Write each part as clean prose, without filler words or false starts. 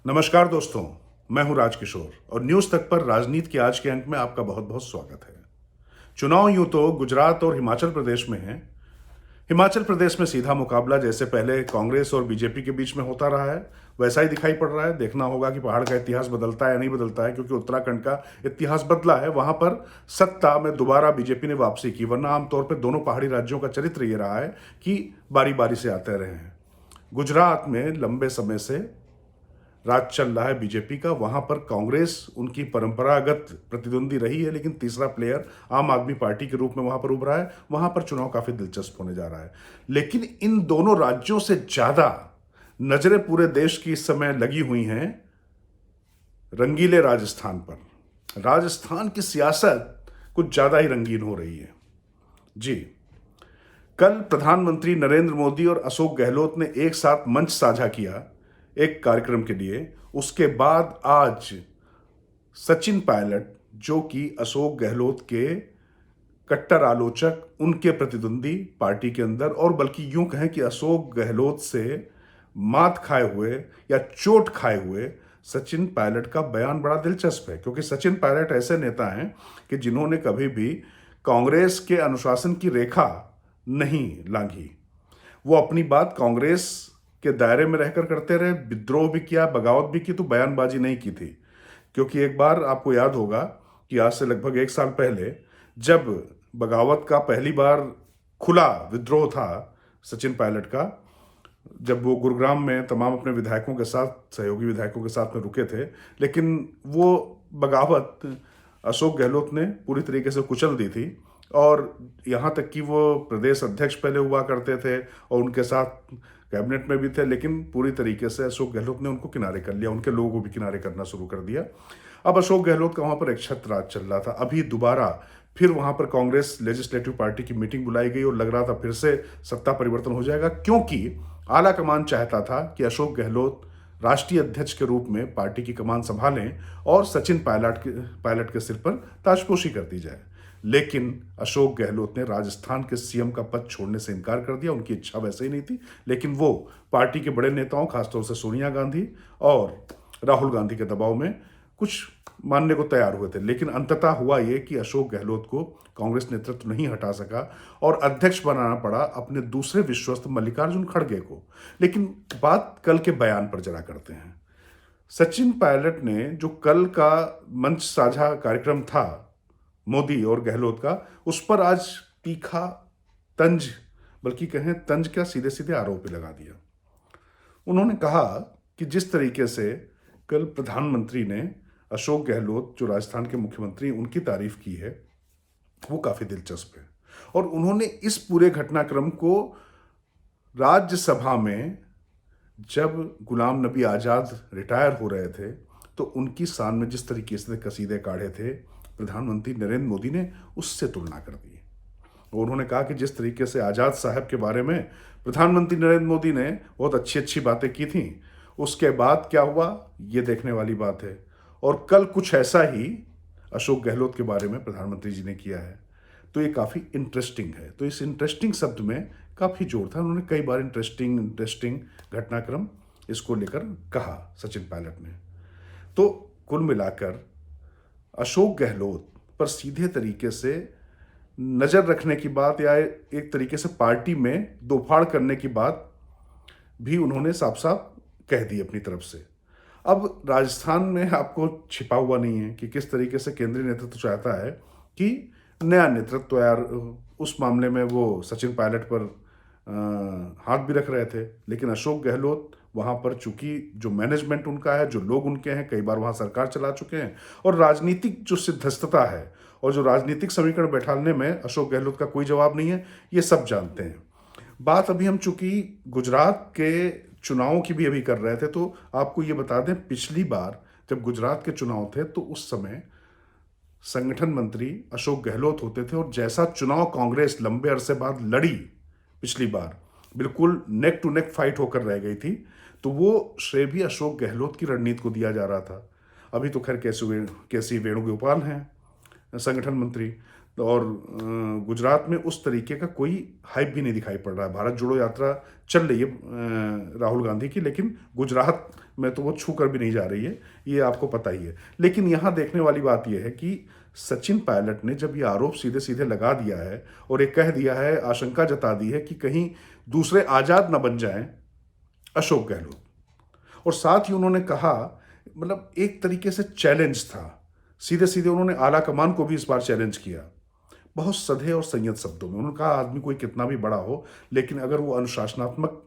नमस्कार दोस्तों, मैं हूं राजकिशोर और न्यूज तक पर राजनीति के आज के अंक में आपका बहुत बहुत स्वागत है। चुनाव यूं तो गुजरात और हिमाचल प्रदेश में है। हिमाचल प्रदेश में सीधा मुकाबला जैसे पहले कांग्रेस और बीजेपी के बीच में होता रहा है वैसा ही दिखाई पड़ रहा है। देखना होगा कि पहाड़ का इतिहास बदलता है या नहीं बदलता है, क्योंकि उत्तराखंड का इतिहास बदला है। वहां पर सत्ता में दोबारा बीजेपी ने वापसी की, वरना आमतौर पर दोनों पहाड़ी राज्यों का चरित्र ये रहा है कि बारी बारी से आते रहे हैं। गुजरात में लंबे समय से राज चल रहा है बीजेपी का। वहां पर कांग्रेस उनकी परंपरागत प्रतिद्वंदी रही है, लेकिन तीसरा प्लेयर आम आदमी पार्टी के रूप में वहां पर उभरा है। वहां पर चुनाव काफी दिलचस्प होने जा रहा है। लेकिन इन दोनों राज्यों से ज्यादा नजरें पूरे देश की इस समय लगी हुई हैं रंगीले राजस्थान पर। राजस्थान की सियासत कुछ ज्यादा ही रंगीन हो रही है। जी, कल प्रधानमंत्री नरेंद्र मोदी और अशोक गहलोत ने एक साथ मंच साझा किया एक कार्यक्रम के लिए। उसके बाद आज सचिन पायलट, जो कि अशोक गहलोत के कट्टर आलोचक, उनके प्रतिद्वंदी पार्टी के अंदर, और बल्कि यूं कहें कि अशोक गहलोत से मात खाए हुए या चोट खाए हुए सचिन पायलट का बयान बड़ा दिलचस्प है। क्योंकि सचिन पायलट ऐसे नेता हैं कि जिन्होंने कभी भी कांग्रेस के अनुशासन की रेखा नहीं लांघी। वो अपनी बात कांग्रेस के दायरे में रहकर करते रहे, विद्रोह भी किया, बगावत भी की, तो बयानबाजी नहीं की थी। क्योंकि एक बार आपको याद होगा कि आज से लगभग एक साल पहले जब बगावत का पहली बार खुला विद्रोह था सचिन पायलट का, जब वो गुरुग्राम में तमाम अपने विधायकों के साथ, सहयोगी विधायकों के साथ में रुके थे, लेकिन वो बगावत अशोक गहलोत ने पूरी तरीके से कुचल दी थी। और यहाँ तक कि वो प्रदेश अध्यक्ष पहले हुआ करते थे और उनके साथ कैबिनेट में भी थे, लेकिन पूरी तरीके से अशोक गहलोत ने उनको किनारे कर लिया, उनके लोगों को भी किनारे करना शुरू कर दिया। अब अशोक गहलोत का वहाँ पर एक छत्र राज चल रहा था। अभी दोबारा फिर वहाँ पर कांग्रेस लेजिस्लेटिव पार्टी की मीटिंग बुलाई गई और लग रहा था फिर से सत्ता परिवर्तन हो जाएगा, क्योंकि आला कमान चाहता था कि अशोक गहलोत राष्ट्रीय अध्यक्ष के रूप में पार्टी की कमान संभालें और सचिन पायलट के सिर पर ताजपोशी कर दी जाए। लेकिन अशोक गहलोत ने राजस्थान के सीएम का पद छोड़ने से इनकार कर दिया। उनकी इच्छा वैसे ही नहीं थी, लेकिन वो पार्टी के बड़े नेताओं, खासतौर से सोनिया गांधी और राहुल गांधी के दबाव में कुछ मानने को तैयार हुए थे। लेकिन अंततः हुआ ये कि अशोक गहलोत को कांग्रेस नेतृत्व नहीं हटा सका और अध्यक्ष बनाना पड़ा अपने दूसरे विश्वस्त मल्लिकार्जुन खड़गे को। लेकिन बात कल के बयान पर जरा करते हैं। सचिन पायलट ने जो कल का मंच साझा कार्यक्रम था मोदी और गहलोत का, उस पर आज तीखा तंज, बल्कि कहें तंज क्या, सीधे सीधे आरोप लगा दिया। उन्होंने कहा कि जिस तरीके से कल प्रधानमंत्री ने अशोक गहलोत, जो राजस्थान के मुख्यमंत्री, उनकी तारीफ की है, वो काफी दिलचस्प है। और उन्होंने इस पूरे घटनाक्रम को राज्यसभा में, जब गुलाम नबी आजाद रिटायर हो रहे थे, तो उनकी शान में जिस तरीके से कसीदे काढ़े थे, प्रधानमंत्री नरेंद्र मोदी ने उससे तुलना कर दी। और उन्होंने कहा कि जिस तरीके से आजाद साहब के बारे में प्रधानमंत्री नरेंद्र मोदी ने बहुत अच्छी अच्छी बातें की थी, उसके बाद क्या हुआ ये देखने वाली बात है। और कल कुछ ऐसा ही अशोक गहलोत के बारे में प्रधानमंत्री जी ने किया है, तो ये काफ़ी इंटरेस्टिंग है। तो इस इंटरेस्टिंग शब्द में काफ़ी जोर था। उन्होंने कई बार इंटरेस्टिंग घटनाक्रम इसको लेकर कहा सचिन पायलट ने। तो कुल मिलाकर अशोक गहलोत पर सीधे तरीके से नज़र रखने की बात, या एक तरीके से पार्टी में दोफाड़ करने की बात भी उन्होंने साफ साफ कह दी अपनी तरफ से। अब राजस्थान में आपको छिपा हुआ नहीं है कि किस तरीके से केंद्रीय नेतृत्व चाहता है कि नया नेतृत्व, यार उस मामले में वो सचिन पायलट पर हाथ भी रख रहे थे। लेकिन अशोक गहलोत वहाँ पर, चूंकि जो मैनेजमेंट उनका है, जो लोग उनके हैं, कई बार वहाँ सरकार चला चुके हैं, और राजनीतिक जो सिद्धस्तता है और जो राजनीतिक समीकरण बैठाने में अशोक गहलोत का कोई जवाब नहीं है, ये सब जानते हैं। बात अभी हम चूंकि गुजरात के चुनावों की भी अभी कर रहे थे, तो आपको ये बता दें, पिछली बार जब गुजरात के चुनाव थे तो उस समय संगठन मंत्री अशोक गहलोत होते थे। और जैसा चुनाव कांग्रेस लंबे अरसे बाद लड़ी पिछली बार, बिल्कुल नेक टू नेक फाइट होकर रह गई थी, तो वो श्रेय भी अशोक गहलोत की रणनीति को दिया जा रहा था। अभी तो खैर केसी वेणुगोपाल हैं संगठन मंत्री, और गुजरात में उस तरीके का कोई हाइप भी नहीं दिखाई पड़ रहा है। भारत जोड़ो यात्रा चल रही है राहुल गांधी की, लेकिन गुजरात में तो वो छू कर भी नहीं जा रही है, ये आपको पता ही है। लेकिन यहाँ देखने वाली बात यह है कि सचिन पायलट ने जब ये आरोप सीधे सीधे लगा दिया है और एक कह दिया है, आशंका जता दी है कि कहीं दूसरे आज़ाद न बन जाएं अशोक गहलोत, और साथ ही उन्होंने कहा, मतलब एक तरीके से चैलेंज था, सीधे सीधे उन्होंने आला कमान को भी इस बार चैलेंज किया, बहुत सधे और संयत शब्दों में। उन्होंने कहा आदमी कोई कितना भी बड़ा हो, लेकिन अगर वो अनुशासनात्मक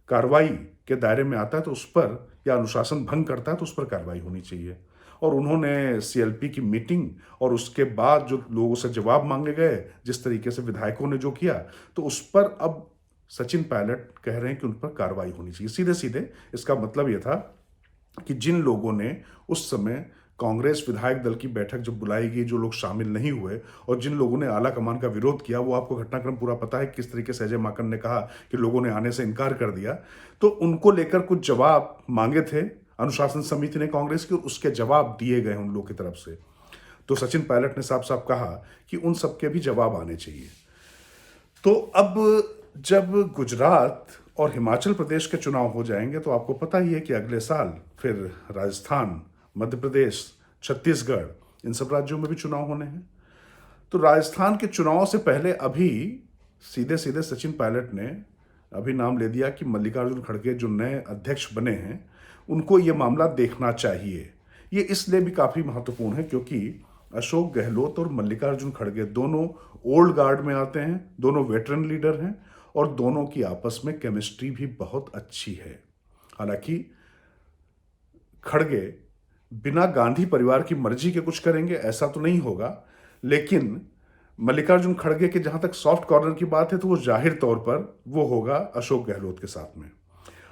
कार्रवाई के दायरे में आता है तो उस पर, या अनुशासन भंग करता है तो उस पर कार्रवाई होनी चाहिए। और उन्होंने सीएलपी की मीटिंग और उसके बाद जो लोगों से जवाब मांगे गए, जिस तरीके से विधायकों ने जो किया, तो उस पर अब सचिन पायलट कह रहे हैं कि उन पर कार्रवाई होनी चाहिए। सीधे सीधे इसका मतलब यह था कि जिन लोगों ने उस समय कांग्रेस विधायक दल की बैठक जब बुलाई गई, जो लोग शामिल नहीं हुए और जिन लोगों ने आला कमान का विरोध किया, वो आपको घटनाक्रम पूरा पता है किस तरीके से अजय माकन ने कहा कि लोगों ने आने से इनकार कर दिया। तो उनको लेकर कुछ जवाब मांगे थे अनुशासन समिति ने कांग्रेस की, और उसके जवाब दिए गए उन लोगों की तरफ से। तो सचिन पायलट ने साफ साफ कहा कि उन सबके भी जवाब आने चाहिए। तो अब जब गुजरात और हिमाचल प्रदेश के चुनाव हो जाएंगे तो आपको पता ही है कि अगले साल फिर राजस्थान, मध्य प्रदेश, छत्तीसगढ़, इन सब राज्यों में भी चुनाव होने हैं। तो राजस्थान के चुनाव से पहले अभी सीधे सीधे सचिन पायलट ने अभी नाम ले दिया कि मल्लिकार्जुन खड़गे जो नए अध्यक्ष बने हैं, उनको ये मामला देखना चाहिए। ये इसलिए भी काफ़ी महत्वपूर्ण है क्योंकि अशोक गहलोत और मल्लिकार्जुन खड़गे दोनों ओल्ड गार्ड में आते हैं, दोनों वेटरन लीडर हैं और दोनों की आपस में केमिस्ट्री भी बहुत अच्छी है। हालांकि खड़गे बिना गांधी परिवार की मर्जी के कुछ करेंगे ऐसा तो नहीं होगा, लेकिन मल्लिकार्जुन खड़गे के जहां तक सॉफ्ट कॉर्नर की बात है तो वो जाहिर तौर पर वो होगा अशोक गहलोत के साथ में।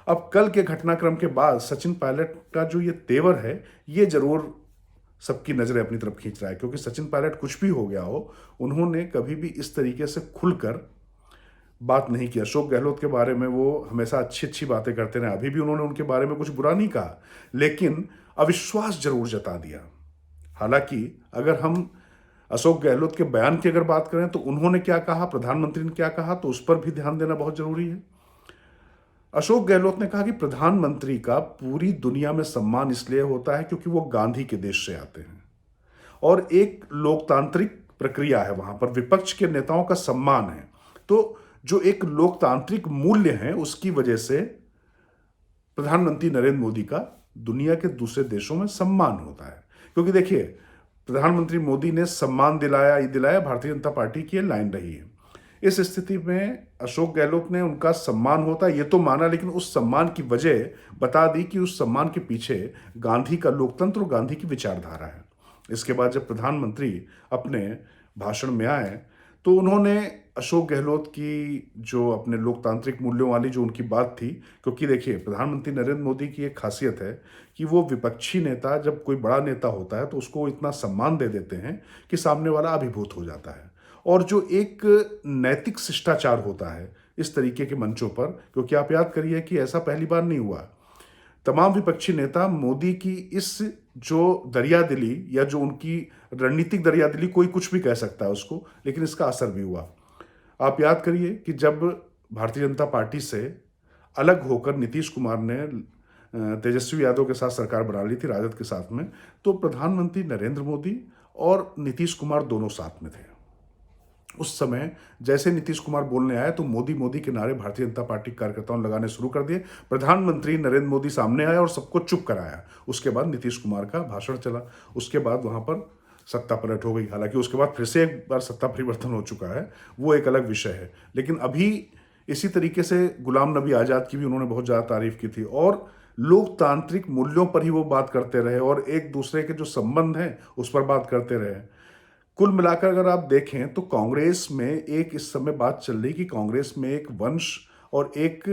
अब कल के घटनाक्रम के बाद सचिन पायलट का जो ये तेवर है, ये जरूर सबकी नजरें अपनी तरफ खींच रहा है, क्योंकि सचिन पायलट कुछ भी हो गया हो, उन्होंने कभी भी इस तरीके से खुलकर बात नहीं की। अशोक गहलोत के बारे में वो हमेशा अच्छी अच्छी बातें करते रहे, अभी भी उन्होंने उनके बारे में कुछ बुरा नहीं कहा, लेकिन अविश्वास जरूर जता दिया। हालांकि अगर हम अशोक गहलोत के बयान की अगर बात करें तो उन्होंने क्या कहा, प्रधानमंत्री ने क्या कहा, तो उस पर भी ध्यान देना बहुत जरूरी है। अशोक गहलोत ने कहा कि प्रधानमंत्री का पूरी दुनिया में सम्मान इसलिए होता है क्योंकि वो गांधी के देश से आते हैं और एक लोकतांत्रिक प्रक्रिया है, वहां पर विपक्ष के नेताओं का सम्मान है। तो जो एक लोकतांत्रिक मूल्य है, उसकी वजह से प्रधानमंत्री नरेंद्र मोदी का दुनिया के दूसरे देशों में सम्मान होता है। क्योंकि देखिए, प्रधानमंत्री मोदी ने सम्मान दिलाया भारतीय जनता पार्टी की लाइन रही है। इस स्थिति में अशोक गहलोत ने उनका सम्मान होता है ये तो माना, लेकिन उस सम्मान की वजह बता दी कि उस सम्मान के पीछे गांधी का लोकतंत्र और गांधी की विचारधारा है। इसके बाद जब प्रधानमंत्री अपने भाषण में आए तो उन्होंने अशोक गहलोत की जो अपने लोकतांत्रिक मूल्यों वाली जो उनकी बात थी, क्योंकि देखिए प्रधानमंत्री नरेंद्र मोदी की एक खासियत है कि वो विपक्षी नेता, जब कोई बड़ा नेता होता है तो उसको इतना सम्मान दे देते हैं कि सामने वाला अभिभूत हो जाता है। और जो एक नैतिक शिष्टाचार होता है इस तरीके के मंचों पर, क्योंकि आप याद करिए कि ऐसा पहली बार नहीं हुआ, तमाम विपक्षी नेता मोदी की इस जो दरियादिली या जो उनकी रणनीतिक दरियादिली, कोई कुछ भी कह सकता है उसको, लेकिन इसका असर भी हुआ। आप याद करिए कि जब भारतीय जनता पार्टी से अलग होकर नीतीश कुमार ने तेजस्वी यादव के साथ सरकार बना ली थी राजद के साथ में, तो प्रधानमंत्री नरेंद्र मोदी और नीतीश कुमार दोनों साथ में थे। उस समय जैसे नीतीश कुमार बोलने आए तो मोदी मोदी के नारे भारतीय जनता पार्टी कार्यकर्ताओं ने लगाने शुरू कर दिए। प्रधानमंत्री नरेंद्र मोदी सामने आया और सबको चुप कराया। उसके बाद नीतीश कुमार का भाषण चला, उसके बाद वहां पर सत्ता पलट हो गई। हालांकि उसके बाद फिर से एक बार सत्ता परिवर्तन हो चुका है, वो एक अलग विषय है। लेकिन अभी इसी तरीके से गुलाम नबी आज़ाद की भी उन्होंने बहुत ज़्यादा तारीफ की थी और लोकतांत्रिक मूल्यों पर ही वो बात करते रहे और एक दूसरे के जो संबंध हैं उस पर बात करते रहे। कुल मिलाकर अगर आप देखें तो कांग्रेस में एक इस समय बात चल रही कि कांग्रेस में एक वंश और एक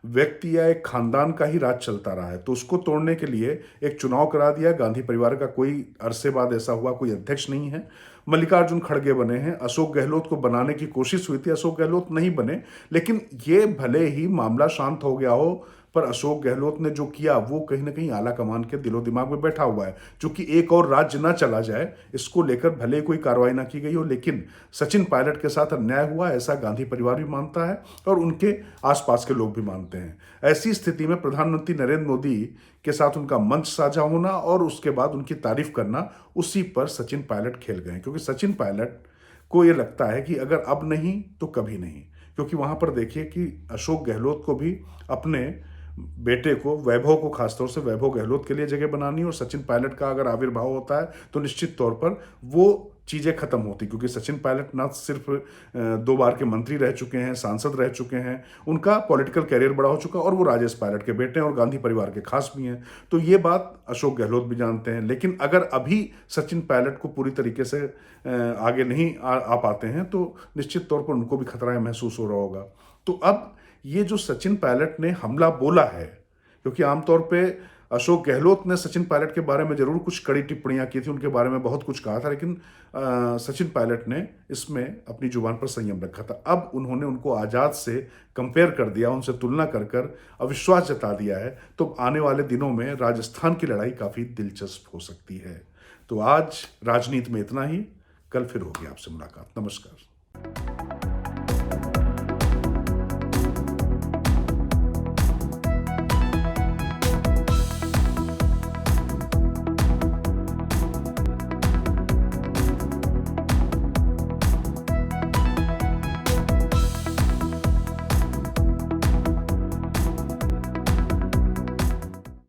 व्यक्ति या एक खानदान का ही राज चलता रहा है, तो उसको तोड़ने के लिए एक चुनाव करा दिया। गांधी परिवार का कोई अरसे बाद ऐसा हुआ कोई अध्यक्ष नहीं है। मल्लिकार्जुन खड़गे बने हैं, अशोक गहलोत को बनाने की कोशिश हुई थी, अशोक गहलोत नहीं बने। लेकिन ये भले ही मामला शांत हो गया हो पर अशोक गहलोत ने जो किया वो कहीं ना कहीं आला कमान के दिलो दिमाग में बैठा हुआ है। चूंकि एक और राज्य ना चला जाए, इसको लेकर भले कोई कार्रवाई ना की गई हो, लेकिन सचिन पायलट के साथ अन्याय हुआ ऐसा गांधी परिवार भी मानता है और उनके आसपास के लोग भी मानते हैं। ऐसी स्थिति में प्रधानमंत्री नरेंद्र मोदी के साथ उनका मंच साझा होना और उसके बाद उनकी तारीफ करना, उसी पर सचिन पायलट खेल गए, क्योंकि सचिन पायलट को ये लगता है कि अगर अब नहीं तो कभी नहीं। क्योंकि वहां पर देखिए कि अशोक गहलोत को भी अपने बेटे को, वैभव को, खासतौर से वैभव गहलोत के लिए जगह बनानी, और सचिन पायलट का अगर आविर्भाव होता है तो निश्चित तौर पर वो चीज़ें खत्म होती, क्योंकि सचिन पायलट ना सिर्फ 2 बार के मंत्री रह चुके हैं, सांसद रह चुके हैं, उनका पॉलिटिकल कैरियर बड़ा हो चुका है और वो राजेश पायलट के बेटे हैं और गांधी परिवार के खास भी हैं। तो ये बात अशोक गहलोत भी जानते हैं। लेकिन अगर अभी सचिन पायलट को पूरी तरीके से आगे नहीं आ पाते हैं तो निश्चित तौर पर उनको भी खतरा महसूस हो रहा होगा। तो अब ये जो सचिन पायलट ने हमला बोला है, क्योंकि आमतौर पे अशोक गहलोत ने सचिन पायलट के बारे में जरूर कुछ कड़ी टिप्पणियां की थी, उनके बारे में बहुत कुछ कहा था, लेकिन सचिन पायलट ने इसमें अपनी जुबान पर संयम रखा था। अब उन्होंने उनको आजाद से कंपेयर कर दिया, उनसे तुलना कर कर अविश्वास जता दिया है। तो आने वाले दिनों में राजस्थान की लड़ाई काफी दिलचस्प हो सकती है। तो आज राजनीति में इतना ही, कल फिर होगी आपसे मुलाकात। नमस्कार।